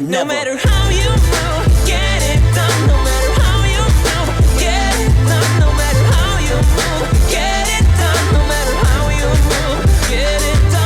No matter how you move, get it done. No matter how you move, get it done. No matter how you move, get it done. No matter how you move, get it done.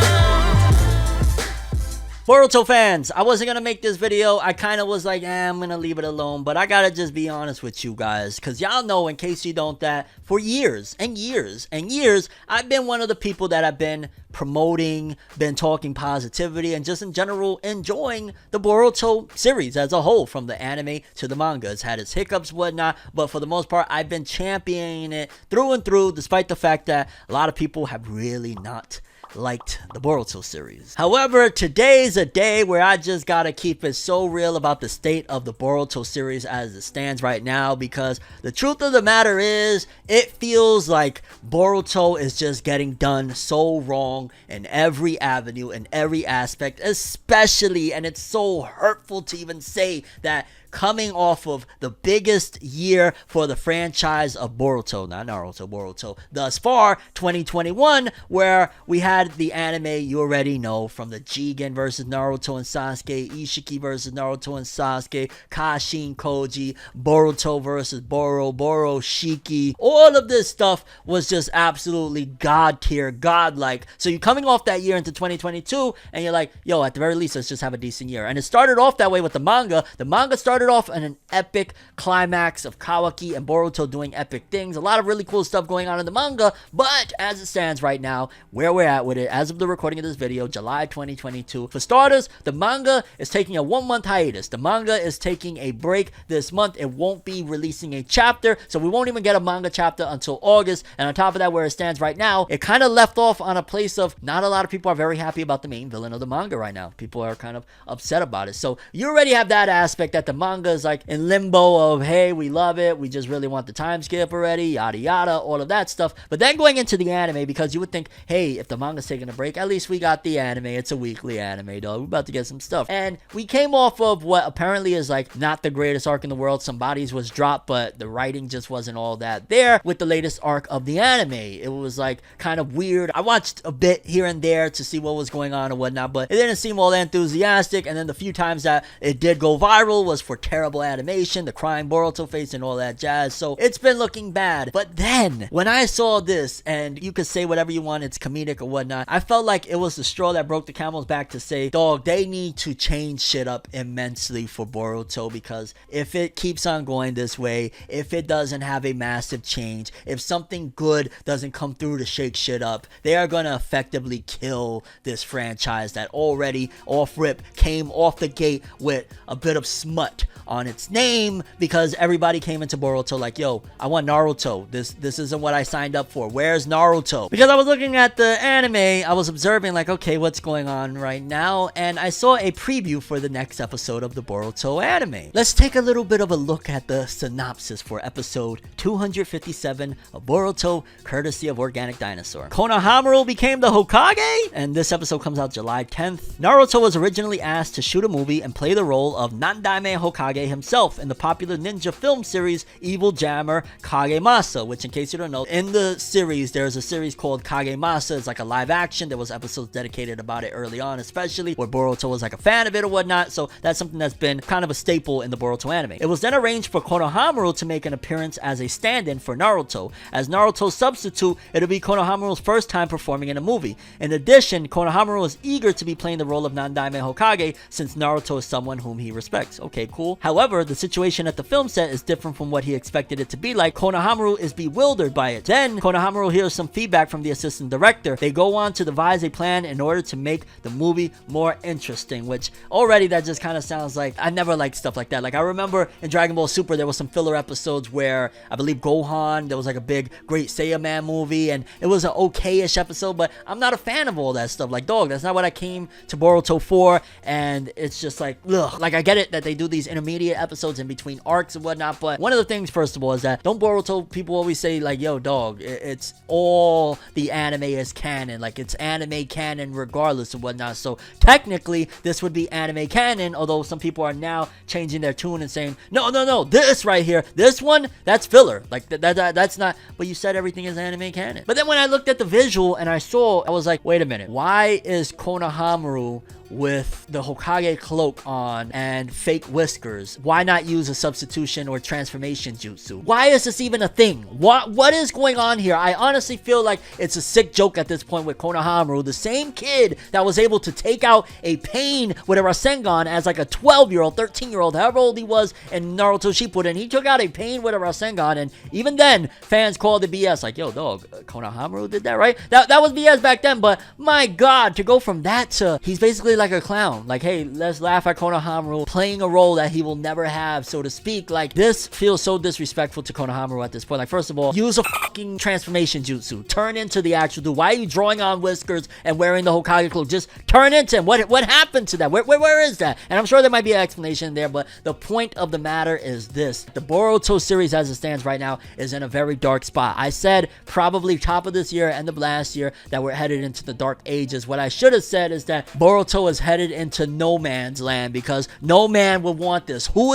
Boruto fans, I wasn't gonna make this video. I kind of was like, I'm gonna leave it alone, but I gotta just be honest with you guys, because y'all know, in case you don't, that for years and years and years, I've been one of the people that have been promoting, been talking positivity, and just in general enjoying the Boruto series as a whole, from the anime to the manga. It's had its hiccups, whatnot, but for the most part, I've been championing it through and through, despite the fact that a lot of people have really not liked the Boruto series. However, today's a day where I just gotta keep it so real about the state of the Boruto series as it stands right now, because the truth of the matter is, it feels like Boruto is just getting done so wrong in every avenue, in every aspect, especially, and it's so hurtful to even say that, coming off of the biggest year for the franchise of Boruto, not Naruto, Boruto, thus far, 2021, where we had the anime you already know, from the Jigen versus Naruto and Sasuke, Ishiki versus Naruto and Sasuke, Kashin Koji, Boruto versus Boro Shiki. All of this stuff was just absolutely god tier, godlike. So you're coming off that year into 2022, and you're like, yo, at the very least, let's just have a decent year. And it started off that way with the manga. The manga started off in an epic climax of Kawaki and Boruto doing epic things. A lot of really cool stuff going on in the manga, but as it stands right now, where we're at with it, as of the recording of this video, July 2022, for starters, the manga is taking a 1-month hiatus. The manga is taking a break this month. It won't be releasing a chapter, so we won't even get a manga chapter until August. And on top of that, where it stands right now, it kind of left off on a place of, not a lot of people are very happy about the main villain of the manga right now. People are kind of upset about it. So you already have that aspect, that the manga is like in limbo of, hey, we love it, we just really want the time skip already, yada yada, all of that stuff. But then going into the anime, because you would think, hey, if the manga's taking a break, at least we got the anime. It's a weekly anime, though. We're about to get some stuff. And we came off of what apparently is like not the greatest arc in the world. Some bodies was dropped, but the writing just wasn't all that there with the latest arc of the anime. It was like kind of weird. I watched a bit here and there to see what was going on and whatnot, but it didn't seem all that enthusiastic. And then the few times that it did go viral was for terrible animation, the crying Boruto face and all that jazz. So it's been looking bad. But then when I saw this, and you could say whatever you want, it's comedic or whatnot, I felt like it was the straw that broke the camel's back to say, dog, they need to change shit up immensely for Boruto, because if it keeps on going this way, if it doesn't have a massive change, if something good doesn't come through to shake shit up, they are going to effectively kill this franchise that already off rip came off the gate with a bit of smut on its name, because everybody came into Boruto like, yo, I want Naruto. This isn't what I signed up for. Where's Naruto? Because I was looking at the anime, I was observing like, okay, what's going on right now? And I saw a preview for the next episode of the Boruto anime. Let's take a little bit of a look at the synopsis for episode 257 of Boruto, courtesy of Organic Dinosaur. Konohamaru became the Hokage? And this episode comes out July 10th. Naruto was originally asked to shoot a movie and play the role of Nandaime Hokage himself in the popular ninja film series Evil Jammer Kagemasa, which, in case you don't know, in the series there's a series called Kagemasa. It's like a live action. There was episodes dedicated about it early on, especially where Boruto was like a fan of it or whatnot. So that's something that's been kind of a staple in the Boruto anime. It was then arranged for Konohamaru to make an appearance as a stand-in for Naruto. As Naruto's substitute, it'll be Konohamaru's first time performing in a movie. In addition, Konohamaru is eager to be playing the role of Nandaime Hokage, since Naruto is someone whom he respects. Okay, cool. However, the situation at the film set is different from what he expected it to be like. Konohamaru is bewildered by it. Then, Konohamaru hears some feedback from the assistant director. They go on to devise a plan in order to make the movie more interesting, which already that just kind of sounds like, I never liked stuff like that. Like, I remember in Dragon Ball Super, there was some filler episodes where I believe Gohan, there was like a big Great Saiyan Man movie, and it was an okay-ish episode, but I'm not a fan of all that stuff. Like, dog, that's not what I came to Boruto for, and it's just like, ugh. Like, I get it that they do these intermediate episodes in between arcs and whatnot, but one of the things, first of all, is that don't Boruto people always say like, yo, dog, it's all the anime is canon, like it's anime canon regardless of whatnot. So technically this would be anime canon, although some people are now changing their tune and saying, no, this right here, this one, that's filler, like that's not, but you said everything is anime canon. But then when I looked at the visual and I was like, wait a minute, why is Konohamaru with the Hokage cloak on and fake whiskers? Why not use a substitution or transformation jutsu? Why is this even a thing? What is going on here? I honestly feel like it's a sick joke at this point with Konohamaru, the same kid that was able to take out a pain with a Rasengan as like a 12-year-old, 13-year-old, however old he was in Naruto Shippuden. He took out a pain with a Rasengan, and even then, fans called it BS. Like, yo, dog, Konohamaru did that, right? That was BS back then, but my God, to go from that to he's basically like a clown. Like, hey, let's laugh at Konohamaru playing a role that he will never have, so to speak. Like, this feels so disrespectful to Konohamaru at this point. Like, first of all, use a fucking transformation jutsu. Turn into the actual dude. Why are you drawing on whiskers and wearing the Hokage cloak? Just turn into him. What happened to that? Where is that? And I'm sure there might be an explanation there, but the point of the matter is this. The Boruto series as it stands right now is in a very dark spot. I said probably top of this year, end of last year, that we're headed into the dark ages. What I should have said is that Boruto is headed into no man's land because no man would want this. Who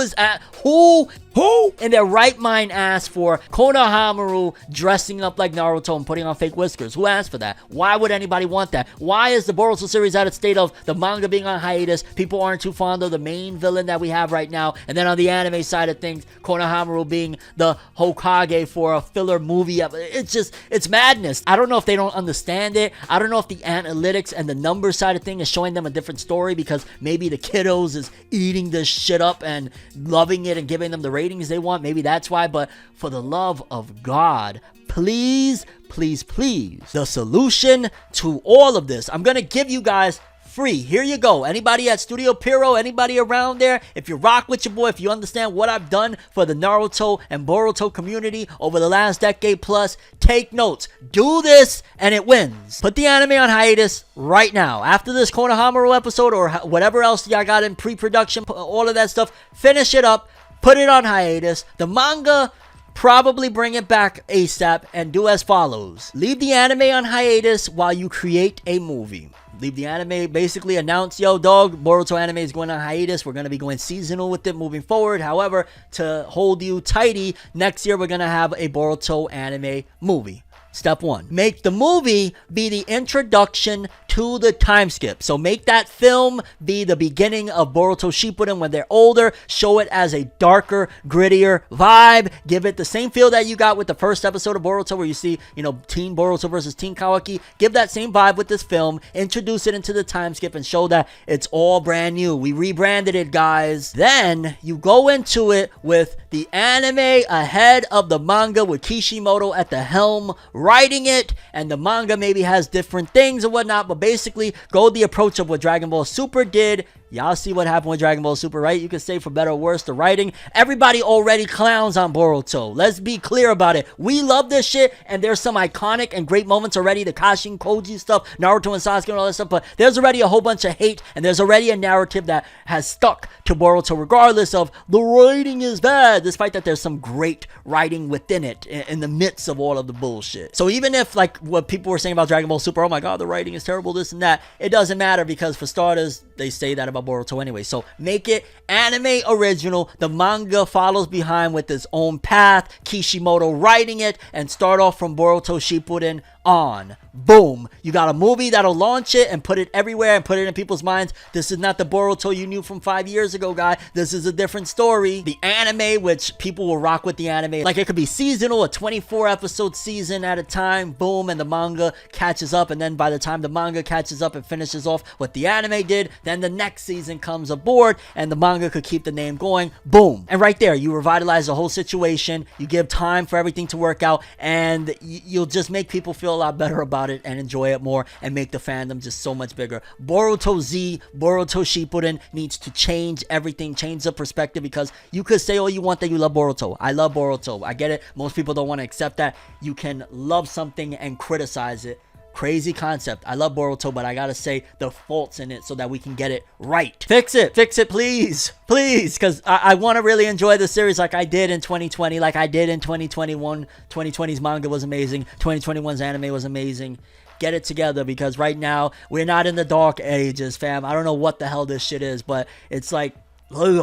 in their right mind asked for Konohamaru dressing up like Naruto and putting on fake whiskers? Who asked for that? Why would anybody want that? Why is the Boruto series at a state of the manga being on hiatus? People aren't too fond of the main villain that we have right now. And then on the anime side of things, Konohamaru being the Hokage for a filler movie. It's madness. I don't know if they don't understand it. I don't know if the analytics and the number side of thing is showing them a different story because maybe the kiddos is eating this shit up and loving it and giving them the ratings they want. Maybe that's why. But for the love of God, please, please, please, the solution to all of this, I'm gonna give you guys free. Here you go. Anybody at Studio Piro, anybody around there, if you rock with your boy, if you understand what I've done for the Naruto and Boruto community over the last decade plus, take notes. Do this and it wins. Put the anime on hiatus right now. After this Konohamaru episode or whatever else y'all got in pre-production, all of that stuff, finish it up, put it on hiatus. The manga, probably bring it back ASAP and do as follows. Leave the anime on hiatus while you create a movie. Leave the anime, basically announce, yo, dog, Boruto anime is going on hiatus. We're going to be going seasonal with it moving forward. However, to hold you tighty, next year we're going to have a Boruto anime movie. Step one, make the movie be the introduction to the time skip. So make that film be the beginning of Boruto Shippuden when they're older. Show it as a darker, grittier vibe. Give it the same feel that you got with the first episode of Boruto where you see, Teen Boruto versus Teen Kawaki. Give that same vibe with this film. Introduce it into the time skip and show that it's all brand new. We rebranded it, guys. Then you go into it with the anime ahead of the manga with Kishimoto at the helm writing it, and the manga maybe has different things and whatnot, but basically go the approach of what Dragon Ball Super did. Y'all see what happened with Dragon Ball Super, right? You can say for better or worse, the writing. Everybody already clowns on Boruto. Let's be clear about it. We love this shit, and there's some iconic and great moments already. The Kashin Koji stuff, Naruto and Sasuke and all that stuff, but there's already a whole bunch of hate, and there's already a narrative that has stuck to Boruto regardless of the writing is bad, despite that there's some great writing within it in the midst of all of the bullshit. So even if, like what people were saying about Dragon Ball Super, oh my god, the writing is terrible, this and that, it doesn't matter because for starters, they say that about Boruto anyway. So make it anime original. The manga follows behind with its own path. Kishimoto writing it and start off from Boruto Shippuden on. Boom. You got a movie that'll launch it and put it everywhere and put it in people's minds. This is not the Boruto you knew from 5 years ago, guy. This is a different story. The anime, which people will rock with the anime. Like it could be seasonal, a 24 episode season at a time. Boom. And the manga catches up. And then by the time the manga catches up and finishes off what the anime did, then the next season comes aboard and the manga could keep the name going. Boom. And right there, you revitalize the whole situation. You give time for everything to work out and you'll just make people feel a lot better about it and enjoy it more and make the fandom just so much bigger. Boruto Z, Boruto Shippuden needs to change everything, change the perspective, because you could say all you want that you love Boruto. I love Boruto. I get it. Most people don't want to accept that. You can love something and criticize it. Crazy concept. I love Boruto, but I gotta say the faults in it so that we can get it right. Fix it, please, because I want to really enjoy the series like I did in 2020, like I did in 2021. 2020's manga was amazing. 2021's anime was amazing. Get it together, because right now we're not in the dark ages, fam. I don't know what the hell this shit is, but it's like let me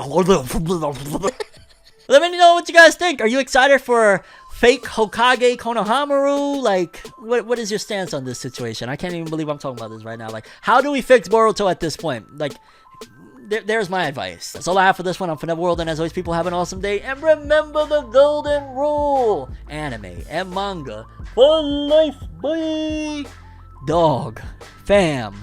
know what you guys think. Are you excited for fake Hokage Konohamaru? Like, what is your stance on this situation? I can't even believe I'm talking about this right now. Like, how do we fix Boruto at this point? Like, there's my advice. That's all I have for this one. I'm ForneverWorld, and as always, people have an awesome day. And remember the golden rule: anime and manga for life, boy. Dog, fam,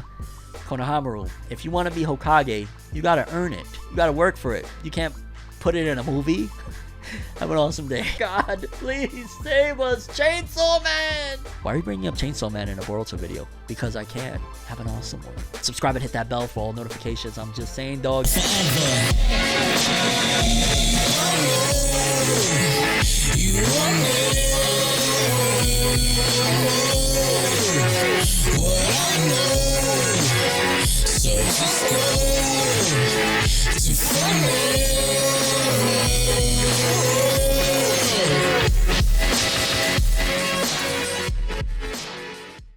Konohamaru. If you want to be Hokage, you gotta earn it. You gotta work for it. You can't put it in a movie. Have an awesome day. God, please save us, Chainsaw Man! Why are you bringing up Chainsaw Man in a Boruto video? Because I can. Have an awesome one. Subscribe and hit that bell for all notifications. I'm just saying, dog. You